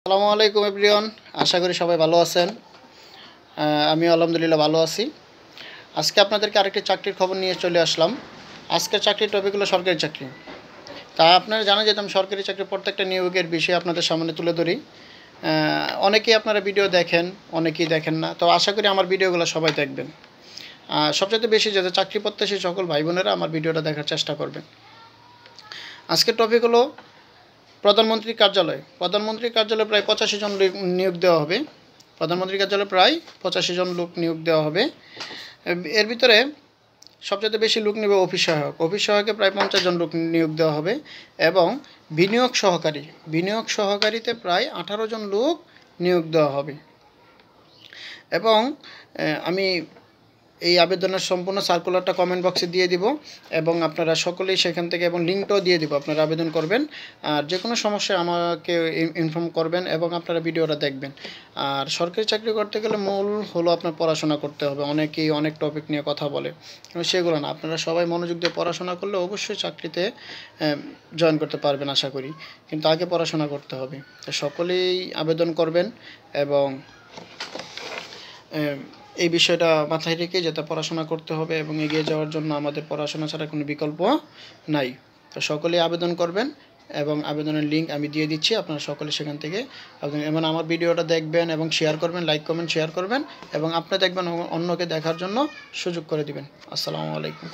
আসসালামু আলাইকুম এভরিওয়ান, আশা করি সবাই ভালো আছেন। আমি আলহামদুলিল্লাহ ভালো আছি। আজকে আপনাদেরকে আরেকটি চাকরির খবর নিয়ে চলে আসলাম। আজকের চাকরির টপিক হলো সরকারি চাকরি। তা আপনারা জানা যেতাম সরকারি চাকরির প্রত্যেকটা নিয়োগের বিষয়ে আপনাদের সামনে তুলে ধরি। অনেকেই আপনারা ভিডিও দেখেন, অনেকেই দেখেন না। তো আশা করি আমার ভিডিওগুলো সবাই দেখবেন। সবচেয়ে বেশি যাতে চাকরি প্রত্যাশী সকল ভাই বোনেরা আমার ভিডিওটা দেখার চেষ্টা করবেন। আজকের টপিক হলো প্রধানমন্ত্রীর কার্যালয়। প্রধানমন্ত্রীর কার্যালয়ে প্রায় 85 জন নিয়োগ দেওয়া হবে। প্রধানমন্ত্রীর কার্যালয়ে প্রায় 85 জন লোক নিয়োগ দেওয়া হবে। এর ভিতরে সবচেয়ে বেশি লোক নেবে অফিস সহায়ক। অফিস সহায়কে প্রায় 50 জন লোক নিয়োগ দেওয়া হবে এবং বিনিয়োগ সহকারীতে প্রায় 18 জন লোক নিয়োগ দেওয়া হবে। এবং আমি এই আবেদনের সম্পূর্ণ সার্কুলারটা কমেন্ট বক্সে দিয়ে দিব এবং আপনারা সকলেই সেখান থেকে এবং লিঙ্কটাও দিয়ে দিব, আপনারা আবেদন করবেন। আর যে কোনো সমস্যায় আমাকে ইনফর্ম করবেন এবং আপনারা ভিডিওটা দেখবেন। আর সরকারি চাকরি করতে গেলে মূল হলো আপনার পড়াশোনা করতে হবে। অনেকেই অনেক টপিক নিয়ে কথা বলে, সেগুলো না, আপনারা সবাই মনোযোগ দিয়ে পড়াশোনা করলে অবশ্যই চাকরিতে জয়েন করতে পারবেন আশা করি। কিন্তু আগে পড়াশোনা করতে হবে। তো সকলেই আবেদন করবেন এবং এই বিষয়টা মাথায় রেখে যাতে পড়াশোনা করতে হবে এবং এগিয়ে যাওয়ার জন্য আমাদের পড়াশোনা ছাড়া কোনো বিকল্প নাই। তো সকলেই আবেদন করবেন এবং আবেদনের লিঙ্ক আমি দিয়ে দিচ্ছি, আপনারা সকলে সেখান থেকে আবেদন এবং আমার ভিডিওটা দেখবেন এবং শেয়ার করবেন, লাইক কমেন্ট শেয়ার করবেন এবং আপনি দেখবেন অন্যকে দেখার জন্য সুযোগ করে দিবেন। আসসালামু আলাইকুম।